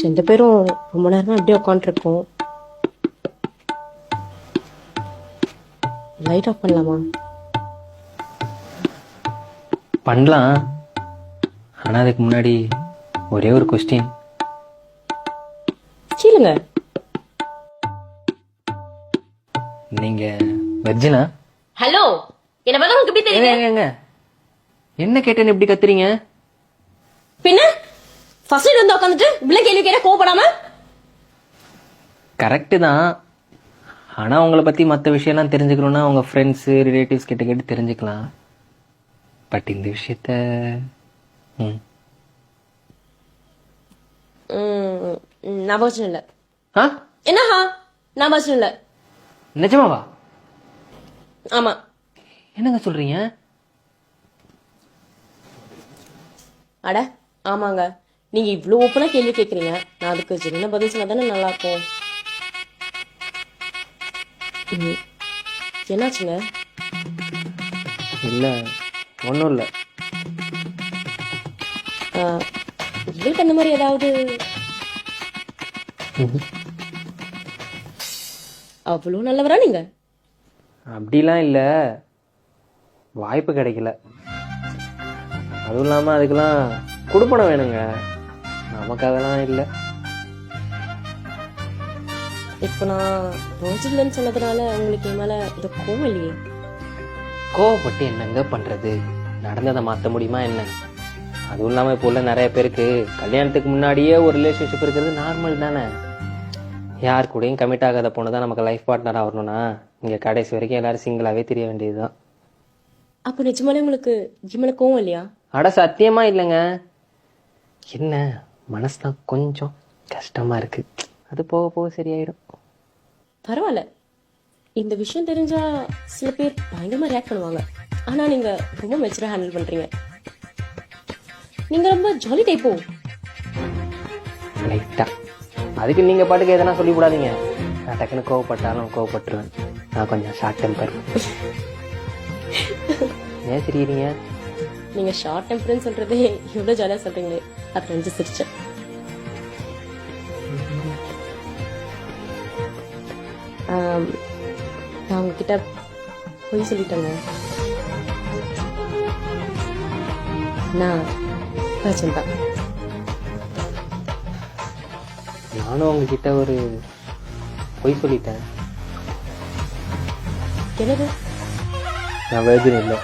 ரெண்டு பேரும் ரொம்ப நேரமா அப்படியே உட்காந்துருக்கோம். லைட் ஆஃப் பண்ணலாமா? பண்ணலாம். ஆனா அதுக்கு முன்னாடி ஒரே ஒரு கொஸ்டின். கேளுங்க. நீங்க வெர்ஜினா? ஹலோ, என்ன பார்த்தா உங்களுக்கு எப்படி தெரியுது? என்ன கேட்டேன்னு எப்படி கத்துறீங்க? பின்ன ஃபர்ஸ்ட் வந்து உட்காந்துட்டு இவ்வளோ கேள்வி கேட்ட கோவப்படாம. கரெக்டு தான். ஆனா உங்களை பத்தி மற்ற விஷயம்லாம் தெரிஞ்சுக்கணும்னா உங்க ஃப்ரெண்ட்ஸ் ரிலேட்டிவ்ஸ் கிட்ட கேட்டு தெரிஞ்சுக்கலாம். பட் இந்த விஷயத்த நான் பர்சன் இல்லை. என்னஹா? நான் பர்சன் இல்லை. நிஜமாவா? ஆமா. என்னங்க சொல்றீங்க? அட ஆமாங்க. நீங்க இவ்வளவு ஓப்பனா கேள்வி கேக்குறீங்க, நான் அதுக்கு சின்ன பதில் சொன்னா தானே நல்லா இருக்கும். என்னாச்சுங்க? இல்ல ஒன்றும் இல்லை. இவருக்கு அந்த மாதிரி ஏதாவது அவ்வளோ நல்லவரா நீங்க? அப்படிலாம் இல்லை, வாய்ப்பு கிடைக்கல. அதுவும் இல்லாமல் அதுக்கெல்லாம் கொடுப்பனம் வேணுங்க. நமக்கு அதெல்லாம் இல்லை. இப்போ நான் ரோஜில்லன்னு சொன்னதுனால உங்களுக்கு என் மேல இந்த கோவம் இல்லையே? கோவப்பட்டு என்னங்க பண்றது? நடந்ததை மாற்ற முடியுமா என்ன? அதுவும் இல்லாமல் இப்போ உள்ள நிறைய பேருக்கு கல்யாணத்துக்கு முன்னாடியே ஒரு ரிலேஷன்ஷிப் இருக்கிறது நார்மல் தானே. யார் கூடயும் கமிட் ஆகாத பொண்ணு தான் நமக்கு லைஃப் பார்ட்னராக வரணும்னா இங்கே கடைசி வரைக்கும் எல்லாரும் சிங்கிளாகவே தெரிய வேண்டியதுதான். அப்போ நிஜமாலே உங்களுக்கு மேல கோவம் இல்லையா? அட சத்தியமா இல்லைங்க. என்ன மனசு தான் கொஞ்சம் கஷ்டமா இருக்கு. அது போக போக சரியாயிடும். பரவாயில்ல. இந்த விஷயம் தெரிஞ்சா சில பேர் பயங்கரமா ரியாக்ட் பண்ணுவாங்க. ஆனா நீங்க ரொம்ப மெச்சூரா ஹேண்டில் பண்றீங்க. நீங்க ரொம்ப ஜாலி டைப்போ. லைட்டா. அதுக்கு நீங்க பாட்டுக்கு எதனா சொல்லி விடாதீங்க. நான் டக்குன்னு கோவப்பட்டாலும் கோவப்பட்டுருவேன். நான் கொஞ்சம் ஷார்ட் டெம்பர். ஏன் சிரிக்கிறீங்க? நீங்க ஷார்ட் டெம்பர்னு சொல்றதே எவ்வளவு ஜாலியா சொல்றீங்களே, அது ரெண்டு சிரிச்சேன். நான் உங்ககிட்ட பொய் சொல்லிட்டேங்க. நான் பிரச்சனை தான். நானும் உங்ககிட்ட ஒரு பொய் சொல்லிட்டேன். என்னது? நான் வேர்ஜின் இல்லை.